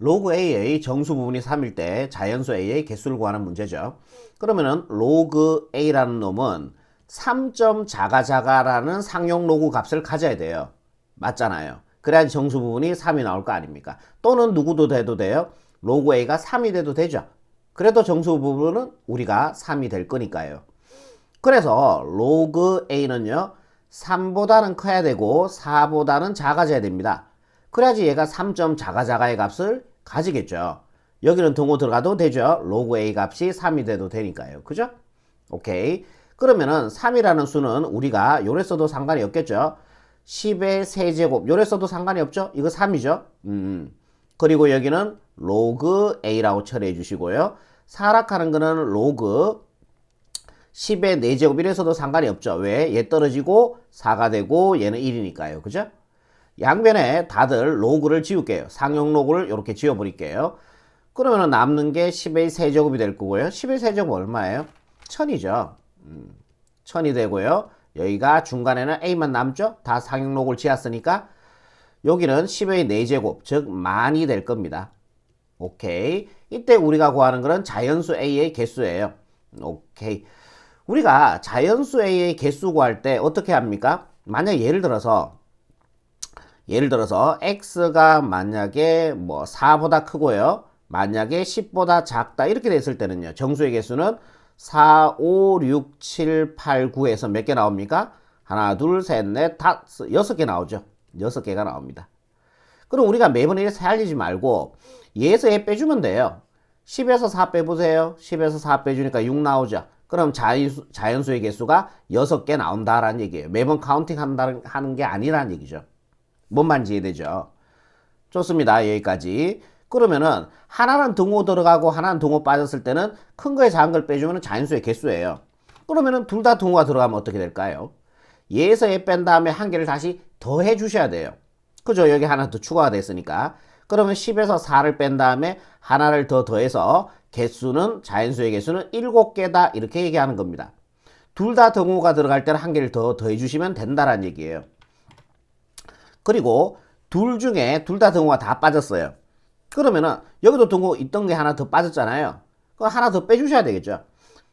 로그 A의 정수 부분이 3일 때 자연수 A의 개수를 구하는 문제죠. 그러면은 로그 A라는 놈은 3점 자가자가라는 상용 로그 값을 가져야 돼요. 맞잖아요. 그래야지 정수 부분이 3이 나올 거 아닙니까? 또는 누구도 돼도 돼요. 로그 A가 3이 돼도 되죠. 그래도 정수 부분은 우리가 3이 될 거니까요. 그래서 로그 A는요 3보다는 커야 되고 4보다는 작아져야 됩니다. 그래야지 얘가 3점 자가자가의 값을 가지겠죠. 여기는 등호 들어가도 되죠. 로그 A 값이 3이 돼도 되니까요. 그죠? 오케이. 그러면은 3이라는 수는 우리가 요래 써도 상관이 없겠죠. 10의 세제곱 요래 써도 상관이 없죠. 이거 3이죠. 그리고 여기는 로그 A라고 처리해 주시고요. 사락하는 거는 로그 10의 4제곱 이래서도 상관이 없죠. 왜? 얘 떨어지고 4가 되고 얘는 1이니까요. 그죠? 양변에 다들 로그를 지울게요. 상용 로그를 이렇게 지워버릴게요. 그러면 남는 게 10의 세제곱이 될 거고요. 10의 세제곱 얼마예요? 1000이죠. 1000이 되고요. 여기가 중간에는 A만 남죠? 다 상용 로그를 지었으니까 여기는 10의 4제곱, 즉 만이 될 겁니다. 오케이. 이때 우리가 구하는 것은 자연수 A의 개수예요. 오케이. 우리가 자연수 A의 개수 구할 때 어떻게 합니까? 만약 예를 들어서 x가 만약에 뭐 4보다 크고요. 만약에 10보다 작다 이렇게 됐을 때는요. 정수의 개수는 4, 5, 6, 7, 8, 9에서 몇 개 나옵니까? 하나, 둘, 셋, 넷, 다섯, 6개 나오죠. 6개가 나옵니다. 그럼 우리가 매번 이렇게 살리지 말고 얘에서 얘 빼주면 돼요. 10에서 4 빼보세요. 10에서 4 빼주니까 6 나오죠. 그럼 자연수의 개수가 6개 나온다라는 얘기예요. 매번 카운팅 하는 게 아니라는 얘기죠. 뭔 말인지 이해되죠? 좋습니다. 여기까지. 그러면은 하나는 등호 들어가고 하나는 등호 빠졌을 때는 큰 거에 작은 걸 빼주면 자연수의 개수예요. 그러면은 둘 다 등호가 들어가면 어떻게 될까요? 얘에서 얘 뺀 다음에 한 개를 다시 더해 주셔야 돼요. 그죠? 여기 하나 더 추가가 됐으니까. 그러면 10에서 4를 뺀 다음에 하나를 더 더해서 개수는 자연수의 개수는 7개다 이렇게 얘기하는 겁니다. 둘 다 등호가 들어갈 때는 한 개를 더 더해 주시면 된다라는 얘기예요. 그리고 둘 중에 둘 다 등호가 다 빠졌어요. 그러면은 여기도 등호 있던 게 하나 더 빠졌잖아요. 그거 하나 더 빼주셔야 되겠죠.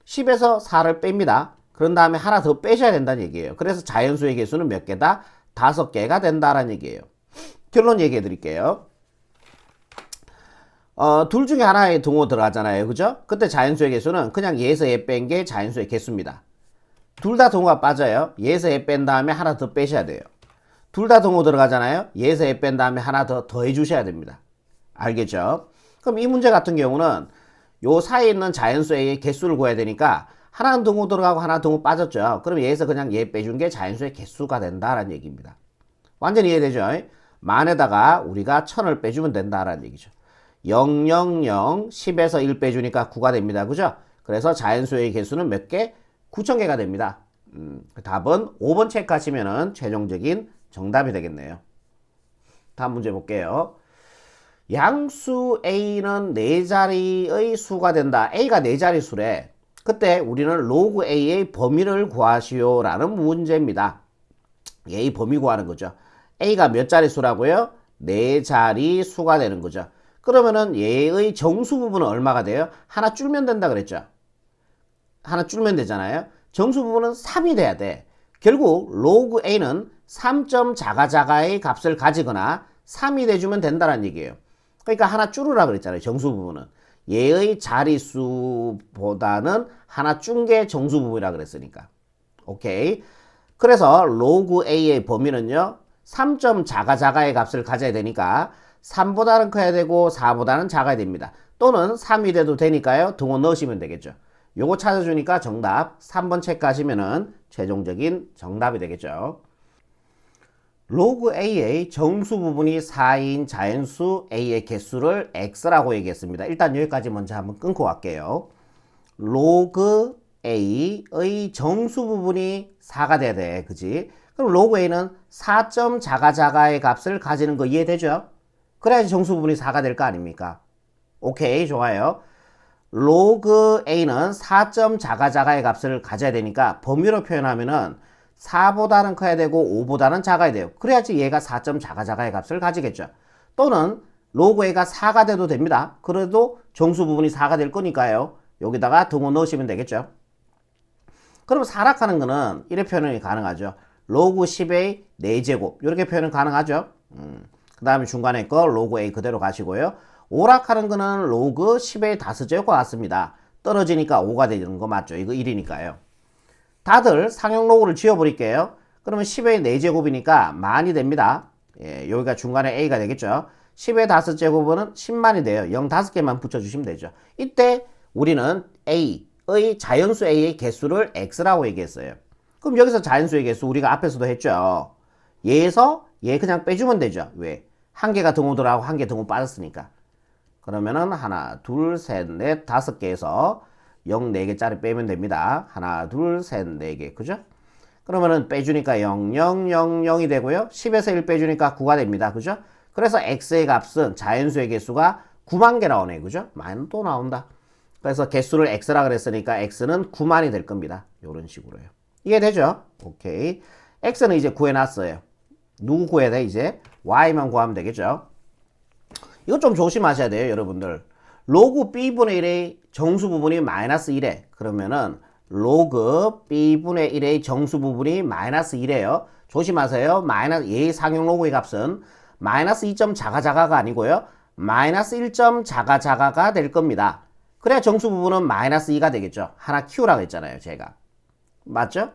10에서 4를 뺍니다. 그런 다음에 하나 더 빼셔야 된다는 얘기예요. 그래서 자연수의 개수는 몇 개다? 5개가 된다라는 얘기예요. 결론 얘기해 드릴게요. 둘 중에 하나의 등호 들어가잖아요. 그죠? 그때 자연수의 개수는 그냥 얘에서 얘 뺀 게 자연수의 개수입니다. 둘 다 등호가 빠져요. 얘에서 얘 뺀 다음에 하나 더 빼셔야 돼요. 둘 다 등호 들어가잖아요. 얘에서 얘 뺀 다음에 하나 더 더해 주셔야 됩니다. 알겠죠? 그럼 이 문제 같은 경우는 요 사이에 있는 자연수의 개수를 구해야 되니까 하나는 등호 들어가고 하나 등호 빠졌죠. 그럼 얘에서 그냥 얘 빼준 게 자연수의 개수가 된다라는 얘기입니다. 완전히 이해되죠? 만에다가 우리가 1000을 빼주면 된다라는 얘기죠. 0, 0, 0, 10에서 1 빼주니까 9가 됩니다. 그죠? 그래서 자연수의 개수는 몇 개? 9000개가 됩니다. 답은 5번 체크하시면은 최종적인 정답이 되겠네요. 다음 문제 볼게요. 양수 A는 4자리의 수가 된다. A가 4자리 수래. 그때 우리는 로그 A의 범위를 구하시오 라는 문제입니다. A 범위 구하는 거죠. A가 몇 자리 수라고요? 4자리 수가 되는 거죠. 그러면은 얘의 정수 부분은 얼마가 돼요? 하나 줄면 된다 그랬죠. 하나 줄면 되잖아요. 정수 부분은 3이 돼야 돼. 결국 로그 A는 3점 자가자가의 값을 가지거나 3이 돼주면 된다는 얘기예요. 그러니까 하나 줄으라 그랬잖아요. 정수 부분은. 얘의 자리수보다는 하나 준 게 정수 부분이라 그랬으니까. 오케이. 그래서 로그 A의 범위는요. 3점 자가자가의 값을 가져야 되니까 3보다는 커야 되고 4보다는 작아야 됩니다. 또는 3이 돼도 되니까요. 등호 넣으시면 되겠죠. 요거 찾아주니까 정답 3번 체크하시면은 최종적인 정답이 되겠죠. 로그 A의 정수 부분이 4인 자연수 A의 개수를 X라고 얘기했습니다. 일단 여기까지 먼저 한번 끊고 갈게요. 로그 A의 정수 부분이 4가 돼야 돼. 그지? 그럼 로그 A는 4점 자가자가의 값을 가지는 거 이해되죠? 그래야지 정수 부분이 4가 될 거 아닙니까? 오케이, 좋아요. 로그 A는 4점 자가자가의 값을 가져야 되니까 범위로 표현하면은 4보다는 커야 되고 5보다는 작아야 돼요. 그래야지 얘가 4점 자가자가의 값을 가지겠죠. 또는 로그 A가 4가 돼도 됩니다. 그래도 정수 부분이 4가 될 거니까요. 여기다가 등호 넣으시면 되겠죠. 그럼 사락하는 거는 이렇게 표현이 가능하죠. 로그 10A 4제곱 이렇게 표현은 가능하죠. 그 다음에 중간에 거 로그 A 그대로 가시고요. 오락하는 거는 로그 10A 5제곱과 같습니다. 떨어지니까 5가 되는 거 맞죠? 이거 1이니까요. 다들 상용 로그를 지워버릴게요. 그러면 10의 4제곱이니까 만이 됩니다. 예, 여기가 중간에 A가 되겠죠. 10의 5제곱은 10만이 돼요. 0 5개만 붙여주시면 되죠. 이때 우리는 A의 자연수 A의 개수를 X라고 얘기했어요. 그럼 여기서 자연수의 개수 우리가 앞에서도 했죠. 얘에서 얘 그냥 빼주면 되죠. 왜? 한 개가 등호 들어가고 한 개 등호 빠졌으니까. 그러면은 하나, 둘, 셋, 넷, 5개에서 0, 4개짜리 빼면 됩니다. 하나, 둘, 셋, 4개. 그죠? 그러면은 빼주니까 0, 0, 0, 0이 되고요. 10에서 1 빼주니까 9가 됩니다. 그죠? 그래서 x의 값은 자연수의 개수가 9만 개 나오네. 그죠? 많이 또 나온다. 그래서 개수를 x라 그랬으니까 x는 9만이 될 겁니다. 이런 식으로요. 이해되죠? 오케이. x는 이제 구해놨어요. 누구 구해야 돼? 이제 y만 구하면 되겠죠? 이거 좀 조심하셔야 돼요, 여러분들. 로그 b분의 1의 정수 부분이 마이너스 1에 그러면은 로그 b분의 1의 정수 부분이 마이너스 1이에요. 조심하세요. 마이너스 얘의 상용 로그의 값은 마이너스 2점 자가자가가 아니고요. 마이너스 1점 자가자가가 될 겁니다. 그래야 정수 부분은 마이너스 2가 되겠죠. 하나 키우라고 했잖아요, 제가. 맞죠?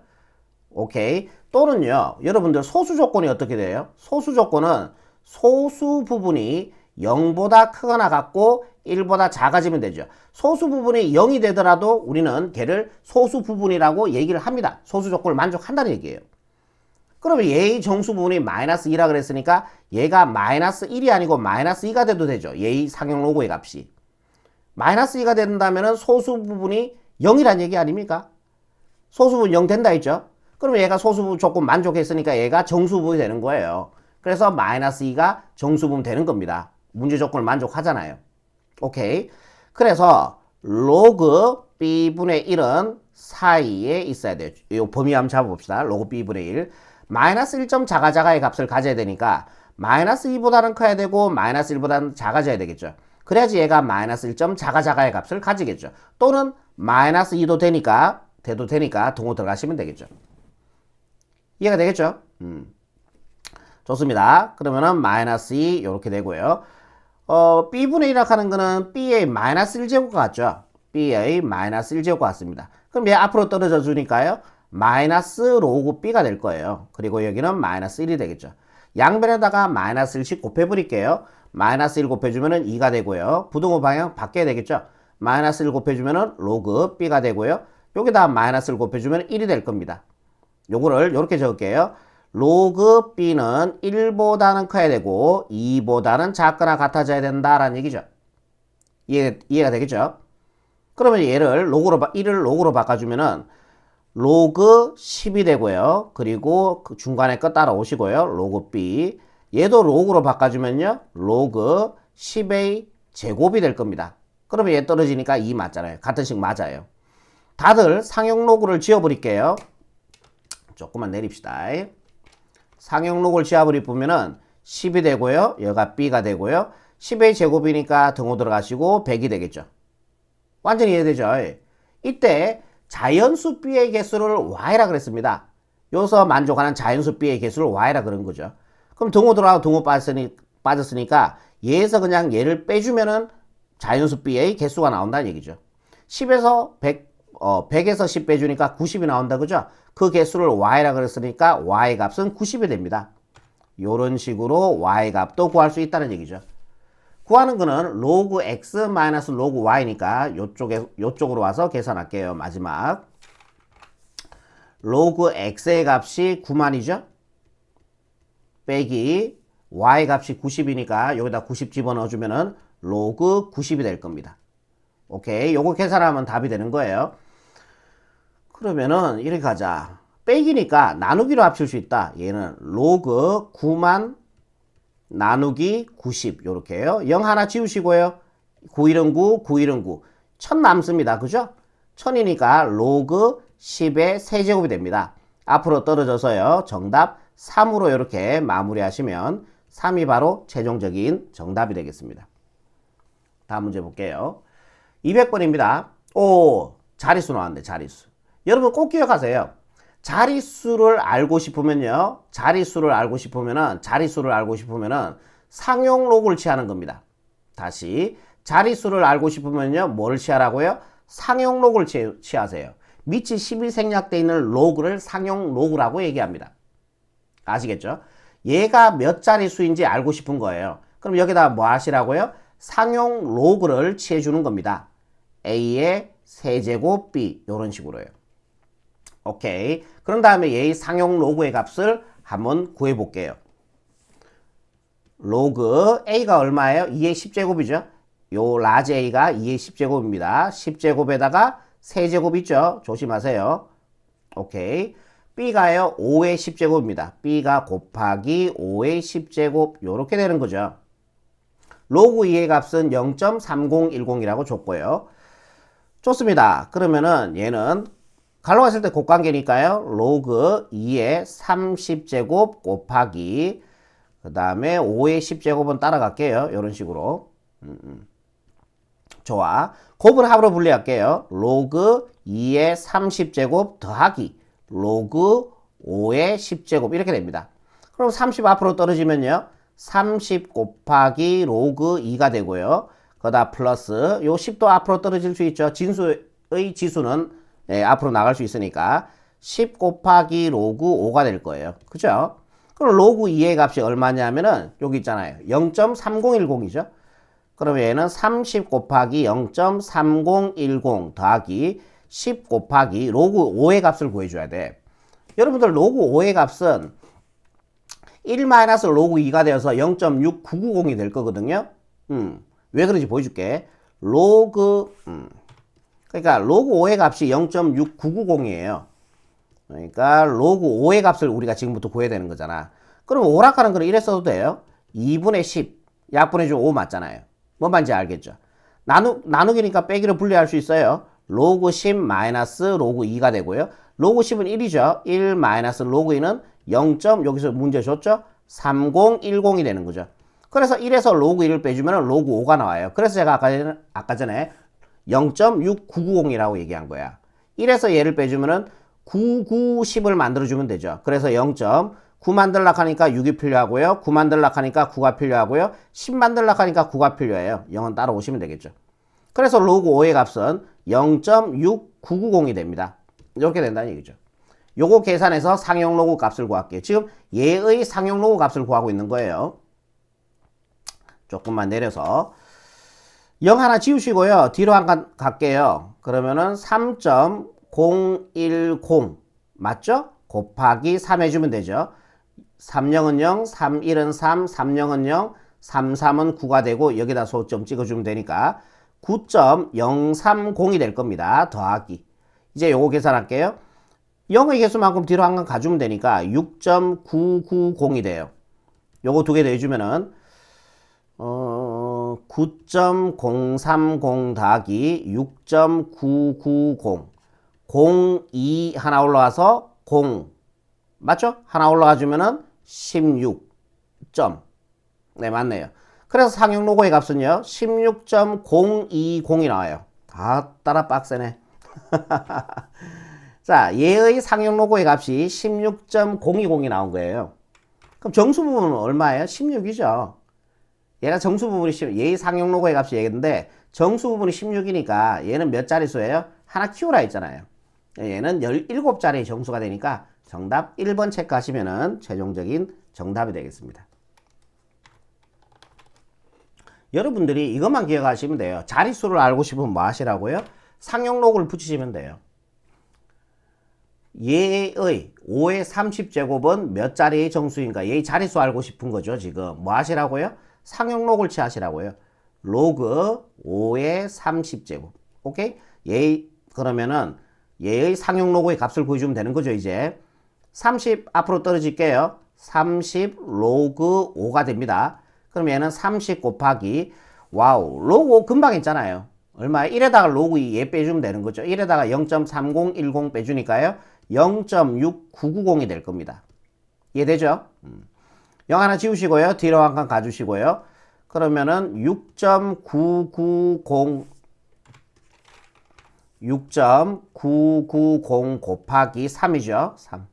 오케이. 또는요, 여러분들 소수 조건이 어떻게 돼요? 소수 조건은 소수 부분이 0보다 크거나 같고 1보다 작아지면 되죠. 소수 부분이 0이 되더라도 우리는 걔를 소수 부분이라고 얘기를 합니다. 소수 조건을 만족한다는 얘기예요. 그러면 얘의 정수 부분이 마이너스 2라 그랬으니까 얘가 마이너스 1이 아니고 마이너스 2가 돼도 되죠. 얘의 상용 로그의 값이. 마이너스 2가 된다면 소수 부분이 0이란 얘기 아닙니까? 소수 부분 0 된다 했죠. 그러면 얘가 소수 부분 조건 만족했으니까 얘가 정수 부분이 되는 거예요. 그래서 마이너스 2가 정수 부분 되는 겁니다. 문제 조건을 만족하잖아요. 오케이. 그래서 로그 b분의 1은 사이에 있어야 돼요. 이 범위 한번 잡아봅시다. 로그 b분의 1. 마이너스 1점 자가자가의 값을 가져야 되니까 마이너스 2보다는 커야 되고 마이너스 1보다는 작아져야 되겠죠. 그래야지 얘가 마이너스 1점 자가자가의 값을 가지겠죠. 또는 마이너스 2도 되니까 돼도 되니까 동호 들어가시면 되겠죠. 이해가 되겠죠? 좋습니다. 그러면은 마이너스 2 이렇게 되고요. b분의 1이라고 하는 거는 b의 마이너스 1제곱 같죠? b의 마이너스 1제곱 같습니다. 그럼 얘 앞으로 떨어져 주니까요. 마이너스 로그 b가 될 거예요. 그리고 여기는 마이너스 1이 되겠죠. 양변에다가 마이너스 1씩 곱해버릴게요. 마이너스 1 곱해주면은 2가 되고요. 부등호 방향 바뀌어야 되겠죠. 마이너스 1 곱해주면은 로그 b가 되고요. 여기다 마이너스 1 곱해주면 1이 될 겁니다. 요거를 이렇게 적을게요. 로그 b는 1보다는 커야 되고 2보다는 작거나 같아져야 된다라는 얘기죠. 이해가 되겠죠? 그러면 얘를 로그로 1을 로그로 바꿔주면은 로그 10이 되고요. 그리고 그 중간에 거 따라오시고요. 로그 b 얘도 로그로 바꿔주면요. 로그 10의 제곱이 될 겁니다. 그러면 얘 떨어지니까 2 맞잖아요. 같은 식 맞아요. 다들 상용 로그를 지워버릴게요. 조금만 내립시다. 상용 로그를 지워버리면은 10이 되고요. 여기가 b가 되고요. 10의 제곱이니까 등호 들어가시고 100이 되겠죠. 완전히 이해되죠? 이때 자연수 b의 개수를 y라 그랬습니다. 여기서 만족하는 자연수 b의 개수를 y라 그런 거죠. 그럼 등호 들어가고 등호 빠졌으니까 얘에서 그냥 얘를 빼주면은 자연수 b의 개수가 나온다는 얘기죠. 10에서 100에서 10 빼주니까 90이 나온다. 그죠? 그 개수를 y라 그랬으니까 y 값은 90이 됩니다. 요런 식으로 y 값도 구할 수 있다는 얘기죠. 구하는 거는 로그 x 마이너스 로그 y니까 요쪽으로 와서 계산할게요. 마지막. 로그 x의 값이 9만이죠? 빼기 y 값이 90이니까 여기다 90 집어넣어주면은 로그 90이 될 겁니다. 오케이. 요거 계산하면 답이 되는 거예요. 그러면은 이렇게 가자. 빼기니까 나누기로 합칠 수 있다. 얘는 로그 9만 나누기 90 요렇게요. 0 하나 지우시고요. 9일은 9, 9일은 9. 1000 남습니다. 그죠? 1000이니까 로그 10의 세제곱이 됩니다. 앞으로 떨어져서요. 정답 3으로 이렇게 마무리하시면 3이 바로 최종적인 정답이 되겠습니다. 다음 문제 볼게요. 200번입니다. 오, 자릿수 나왔네, 자릿수. 여러분 꼭 기억하세요. 자릿수를 알고 싶으면요. 자릿수를 알고 싶으면은 상용 로그를 취하는 겁니다. 다시 자릿수를 알고 싶으면요. 뭐를 취하라고요? 상용 로그를 취하세요. 밑이 10이 생략되어 있는 로그를 상용 로그라고 얘기합니다. 아시겠죠? 얘가 몇 자릿수인지 알고 싶은 거예요. 그럼 여기다 뭐 하시라고요? 상용 로그를 취해주는 겁니다. A의 세제곱 B 이런 식으로요. 오케이. 그런 다음에 얘의 상용 로그의 값을 한번 구해볼게요. 로그 A가 얼마예요? 2의 10제곱이죠. 요 라지 A가 2의 10제곱입니다. 10제곱에다가 세제곱 있죠. 조심하세요. 오케이. B가요 5의 10제곱입니다. B가 곱하기 5의 10제곱 요렇게 되는 거죠. 로그 2의 값은 0.3010이라고 줬고요. 좋습니다. 그러면은 얘는 갈로 갔을 때 곱관계니까요. 로그 2의 30제곱 곱하기 그 다음에 5의 10제곱은 따라갈게요. 이런 식으로. 좋아. 곱을 합으로 분리할게요. 로그 2의 30제곱 더하기 로그 5의 10제곱 이렇게 됩니다. 그럼 30 앞으로 떨어지면요. 30 곱하기 로그 2가 되고요. 거기다 플러스 요 10도 앞으로 떨어질 수 있죠. 진수의 지수는 앞으로 나갈 수 있으니까 10 곱하기 로그 5가 될 거예요. 그죠? 그럼 로그 2의 값이 얼마냐면은 여기 있잖아요. 0.3010이죠. 그러면 얘는 30 곱하기 0.3010 더하기 10 곱하기 로그 5의 값을 구해줘야 돼. 여러분들 로그 5의 값은 1 마이너스 로그 2가 되어서 0.6990이 될 거거든요. 왜 그런지 보여줄게. 그러니까 로그 5의 값이 0.6990이에요. 그러니까 로그 5의 값을 우리가 지금부터 구해야 되는 거잖아. 그럼 오락하는 거는 이래 써도 돼요. 2분의 10 약분해 준 5 맞잖아요. 뭔 말인지 알겠죠? 나누기니까 빼기로 분리할 수 있어요. 로그 10 마이너스 로그 2가 되고요. 로그 10은 1이죠. 1 마이너스 로그 2는 0. 여기서 문제 줬죠? 3010이 되는 거죠. 그래서 1에서 로그 1을 빼주면 로그 5가 나와요. 그래서 제가 아까 전에 0.6990이라고 얘기한 거야. 1에서 얘를 빼주면은 9910을 만들어주면 되죠. 그래서 0.9 만들려고 하니까 6이 필요하고요. 9 만들려고 하니까 9가 필요하고요. 10 만들려고 하니까 9가 필요해요. 0은 따라오시면 되겠죠. 그래서 로그 5의 값은 0.6990이 됩니다. 이렇게 된다는 얘기죠. 요거 계산해서 상용 로그 값을 구할게요. 지금 얘의 상용 로그 값을 구하고 있는 거예요. 조금만 내려서 0 하나 지우시고요. 뒤로 한 갈게요. 그러면은 3.010 맞죠? 곱하기 3 해주면 되죠. 3,0은 0, 3,1은 3, 3,0은 0, 3,3은 9가 되고 여기다 소점 찍어주면 되니까 9.030이 될 겁니다. 더하기. 이제 요거 계산할게요. 0의 개수만큼 뒤로 한 칸 가주면 되니까 6.990이 돼요. 요거 두 개 더해주면은 9.030 더하기 6.990 02 하나 올라와서 0 맞죠? 하나 올라가 주면은 16 점. 네 맞네요. 그래서 상용 로고의 값은요 16.020이 나와요. 다 따라 빡세네. 자 얘의 상용 로고의 값이 16.020이 나온 거예요. 그럼 정수 부분은 얼마예요? 16이죠. 얘가 정수 부분이 얘의 상용 로고의 값이 얘기인데 정수 부분이 16이니까 얘는 몇 자릿수예요? 하나 키우라 했잖아요. 얘는 17자리의 정수가 되니까 정답 1번 체크하시면은 최종적인 정답이 되겠습니다. 여러분들이 이것만 기억하시면 돼요. 자릿수를 알고 싶으면 뭐 하시라고요? 상용 로그를 붙이시면 돼요. 얘의 5의 30제곱은 몇 자리의 정수인가? 얘의 자릿수 알고 싶은 거죠. 지금 뭐 하시라고요? 상용 로그를 취하시라고요. 로그 5의 30제곱. 오케이? 그러면은 얘의 상용 로그의 값을 구해주면 되는 거죠. 이제 30 앞으로 떨어질게요. 30 로그 5가 됩니다. 그럼 얘는 30 곱하기 와우 로그 5 금방 있잖아요. 얼마에 1에다가 로그 2 얘 빼주면 되는 거죠. 1에다가 0.3010 빼주니까요. 0.6990이 될 겁니다. 이해되죠? 영 하나 지우시고요. 뒤로 한 칸 가주시고요. 그러면은 6.990 곱하기 3이죠. 3.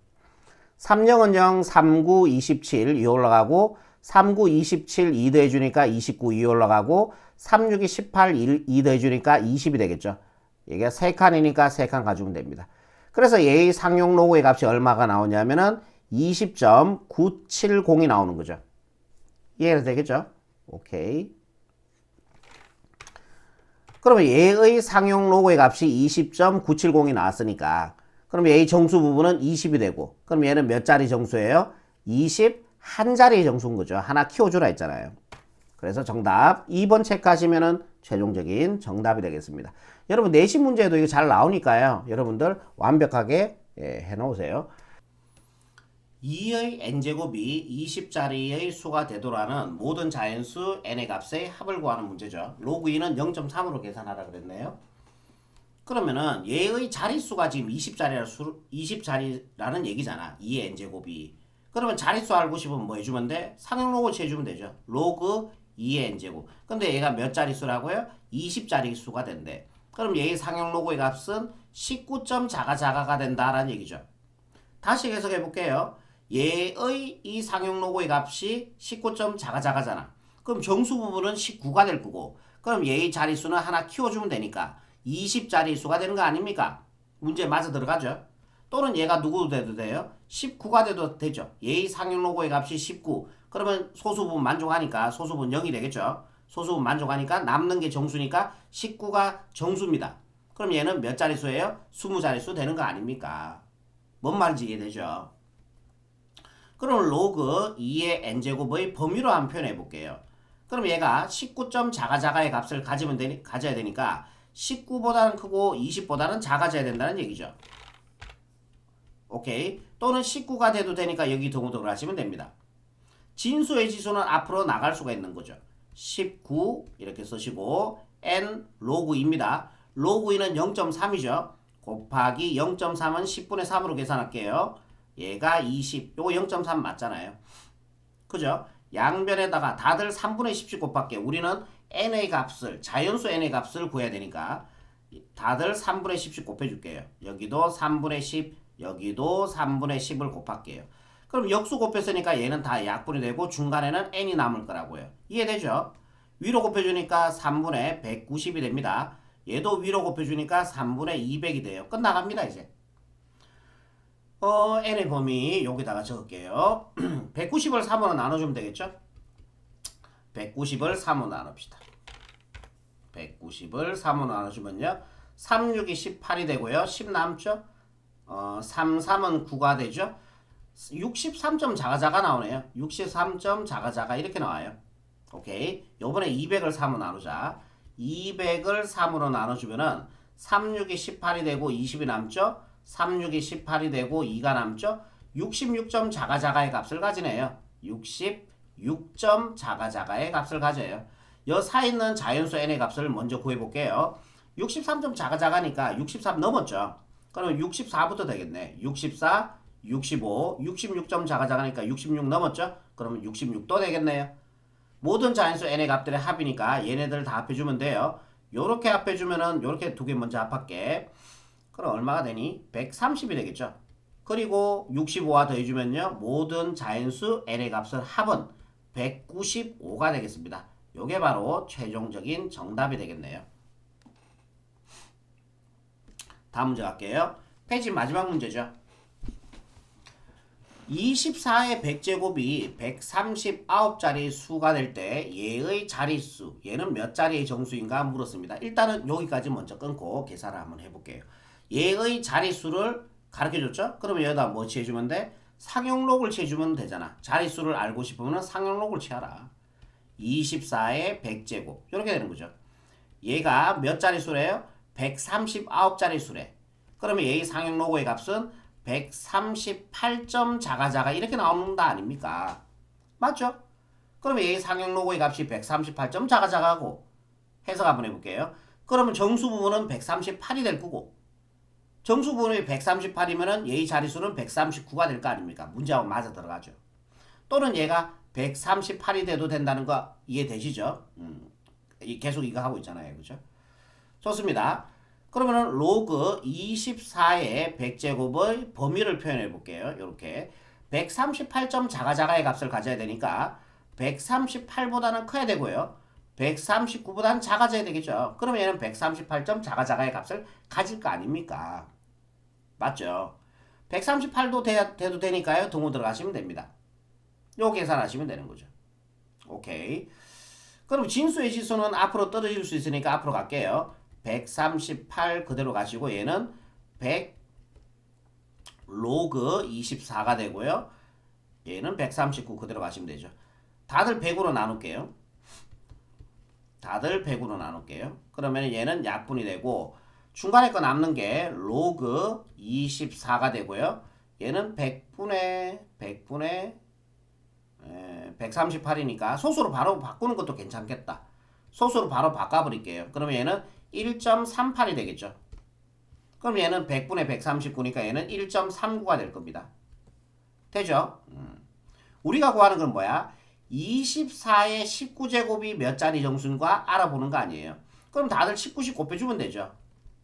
3영은 0, 39, 27 2 올라가고 39, 27 2 더해주니까 29 2 올라가고 36이 18 2 더해주니까 20이 되겠죠. 이게 3칸이니까 3칸 가지면 됩니다. 그래서 얘의 상용 로그의 값이 얼마가 나오냐면은 20.970이 나오는 거죠. 이해가 되겠죠? 오케이. 그러면 얘의 상용 로그의 값이 20.970이 나왔으니까 그럼 얘의 정수 부분은 20이 되고 그럼 얘는 몇 자리 정수예요? 21자리의 정수인 거죠. 하나 키워주라 했잖아요. 그래서 정답 2번 체크하시면은 최종적인 정답이 되겠습니다. 여러분 내신 문제도 이거 잘 나오니까요. 여러분들 완벽하게 해놓으세요. 2의 n제곱이 20자리의 수가 되도라는 모든 자연수 n의 값의 합을 구하는 문제죠. 로그 2는 0.3으로 계산하라 그랬네요. 그러면은 얘의 자릿수가 지금 20자리라는 얘기잖아. 2의 n제곱이. 그러면 자릿수 알고 싶으면 뭐 해주면 돼? 상용 로그 해주면 되죠. 로그 2의 n제곱. 근데 얘가 몇 자릿수라고요? 20자리 수가 된대. 그럼 얘의 상용 로그의 값은 19점 자가자가가 된다라는 얘기죠. 다시 해석해 볼게요. 얘의 이 상용 로그의 값이 19점 자가자가잖아. 그럼 정수 부분은 19가 될 거고 그럼 얘의 자릿수는 하나 키워주면 되니까 20자리 수가 되는 거 아닙니까? 문제 맞아 들어가죠. 또는 얘가 누구도 돼도 돼요. 19가 돼도 되죠. 얘의 상용 로그의 값이 19. 그러면 소수분 만족하니까 소수분 0이 되겠죠. 소수분 만족하니까 남는 게 정수니까 19가 정수입니다. 그럼 얘는 몇 자릿수예요? 20자릿수 되는 거 아닙니까? 뭔 말인지 이해되죠? 그럼 로그 2의 n제곱의 범위로 한번 표현해 볼게요. 그럼 얘가 19점 자가자가의 값을 가져야 되니까 19보다는 크고 20보다는 작아져야 된다는 얘기죠. 오케이. 또는 19가 돼도 되니까 여기 동그동글 하시면 됩니다. 진수의 지수는 앞으로 나갈 수가 있는 거죠. 19 이렇게 쓰시고 n 로그 2입니다. 로그 2는 0.3이죠. 곱하기 0.3은 10분의 3으로 계산할게요. 얘가 20, 요거 0.3 맞잖아요. 그죠? 양변에다가 다들 3분의 10씩 곱할게요. 우리는 n의 값을, 자연수 n의 값을 구해야 되니까 다들 3분의 10씩 곱해줄게요. 여기도 3분의 10, 여기도 3분의 10을 곱할게요. 그럼 역수 곱했으니까 얘는 다 약분이 되고 중간에는 n이 남을 거라고요. 이해되죠? 위로 곱해주니까 3분의 190이 됩니다. 얘도 위로 곱해주니까 3분의 200이 돼요. 끝나갑니다 이제. n의 범위 여기다가 적을게요. 190을 3으로 나눠주면 되겠죠? 190을 3으로 나눕시다. 190을 3으로 나눠주면요. 3, 6이 18이 되고요. 10 남죠? 3, 3은 9가 되죠? 63점 자가자가 나오네요. 63점 자가자가 이렇게 나와요. 오케이. 요번에 200을 3으로 나누자. 200을 3으로 나눠주면은 3, 6이 18이 되고 20이 남죠? 3, 6이 18이 되고 2가 남죠? 66점 자가자가의 값을 가지네요. 66점 자가자가의 값을 가져요. 여 사이 있는 자연수 n의 값을 먼저 구해볼게요. 63점 자가자가니까 63 넘었죠? 그러면 64부터 되겠네. 64, 65, 66점 자가자가니까 66 넘었죠? 그러면 66도 되겠네요. 모든 자연수 n의 값들의 합이니까 얘네들 다 합해주면 돼요. 요렇게 합해주면은 요렇게 두 개 먼저 합할게. 그럼 얼마가 되니? 130이 되겠죠. 그리고 65와 더해주면요. 모든 자연수 n의 값을 합은 195가 되겠습니다. 요게 바로 최종적인 정답이 되겠네요. 다음 문제 갈게요. 페이지 마지막 문제죠. 24의 100제곱이 139자리 수가 될 때 얘의 자릿수, 얘는 몇 자리의 정수인가 물었습니다. 일단은 여기까지 먼저 끊고 계산을 한번 해볼게요. 얘의 자릿수를 가르쳐줬죠? 그러면 여기다 뭐 취해주면 돼? 상용록을 취해주면 되잖아. 자릿수를 알고 싶으면 상용록을 취하라. 24의 100제곱 이렇게 되는 거죠. 얘가 몇 자릿수래요? 139자릿수래. 그러면 얘의 상용로그의 값은 138점 자가자가 이렇게 나오는 거 아닙니까? 맞죠? 그러면 얘의 상용로그의 값이 138점 자가자가고 해석 한번 해볼게요. 그러면 정수 부분은 138이 될 거고 정수 부분이 138이면은 얘의 자릿수는 139가 될 거 아닙니까? 문제하고 맞아 들어가죠. 또는 얘가 138이 돼도 된다는 거 이해되시죠? 계속 이거 하고 있잖아요. 그죠? 좋습니다. 그러면은 로그 24의 100제곱의 범위를 표현해 볼게요. 이렇게 138점 자가자가의 값을 가져야 되니까 138보다는 커야 되고요. 139보다는 작아져야 되겠죠. 그러면 얘는 138점 자가자가의 값을 가질 거 아닙니까? 맞죠? 138도 돼도 되니까요. 등호 들어가시면 됩니다. 요 계산하시면 되는 거죠. 오케이. 그럼 진수의 지수는 앞으로 떨어질 수 있으니까 앞으로 갈게요. 138 그대로 가시고 얘는 100 로그 24가 되고요. 얘는 139 그대로 가시면 되죠. 다들 100으로 나눌게요. 다들 100으로 나눌게요. 그러면 얘는 약분이 되고 중간에 거 남는 게 로그 24가 되고요. 얘는 100분의 138이니까 소수로 바로 바꾸는 것도 괜찮겠다. 소수로 바로 바꿔버릴게요. 그러면 얘는 1.38이 되겠죠. 그럼 얘는 100분의 139니까 얘는 1.39가 될 겁니다. 되죠? 우리가 구하는 건 뭐야? 24의 19제곱이 몇 자리 정수인가 알아보는 거 아니에요. 그럼 다들 19씩 곱해주면 되죠.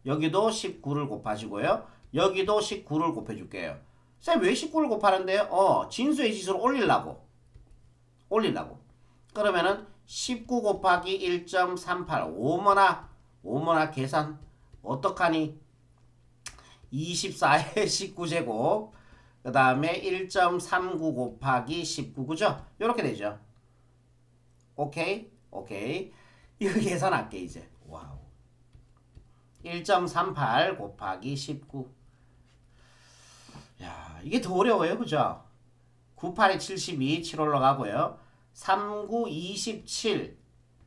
여기도 19를 곱하시고요. 여기도 19를 곱해줄게요. 쌤 왜 19를 곱하는데요? 진수의 지수를 올리려고. 그러면은 19 곱하기 1.38 오머나 계산 어떡하니? 24의 19제곱 그 다음에 1.39 곱하기 19 그죠? 이렇게 되죠. 오케이? 이거 계산할게 이제. 와우. 1.38 곱하기 19. 야, 이게 더 어려워요. 그죠? 98에 72, 7 올라가고요. 39, 27,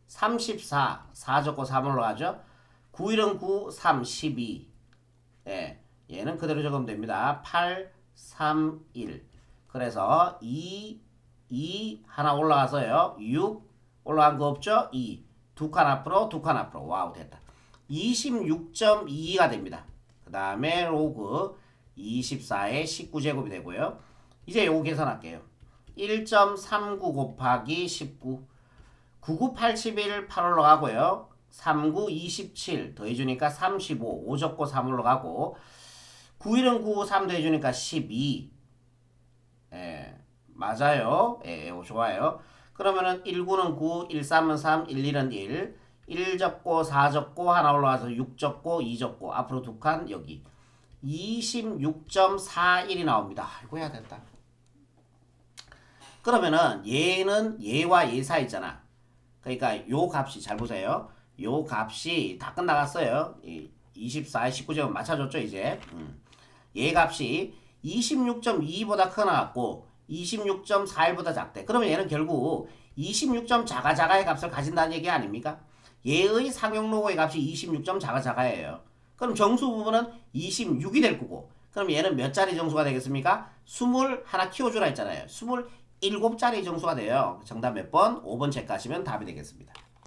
34, 4 적고 3 올라가죠. 91은 9, 3, 12. 예, 얘는 그대로 적으면 됩니다. 8, 3, 1. 그래서 2, 2 하나 올라가서요. 6 올라간 거 없죠? 2. 두 칸 앞으로, 두 칸 앞으로. 와우, 됐다. 26.22가 됩니다. 그 다음에 로그 24의 19제곱이 되고요. 이제 요거 계산할게요. 1.39 곱하기 19. 99, 81, 8 올라가고요. 39, 27 더해주니까 35. 5 적고 3 올라가고. 91은 9, 3 더해주니까 12. 예, 맞아요. 예, 좋아요. 그러면은 19는 9, 13은 3, 11은 1. 1 적고 4 적고 하나 올라가서 6 적고 2 적고 앞으로 두 칸 여기 26.41이 나옵니다. 이거 해야 된다. 그러면은 얘는 얘와 얘 사이 있잖아. 그러니까 요 값이 잘 보세요. 요 값이 다 끝나갔어요. 24에 19제곱 맞춰줬죠 이제. 얘 값이 26.2보다 커나갔고 26.41보다 작대. 그러면 얘는 결국 26점 자가자가의 값을 가진다는 얘기 아닙니까? 얘의 상용로고의 값이 26점 자가자가예요. 그럼 정수 부분은 26이 될 거고 그럼 얘는 몇 자리 정수가 되겠습니까? 21 키워주라 했잖아요. 27자리 정수가 돼요. 정답 몇 번? 5번 체크하시면 답이 되겠습니다.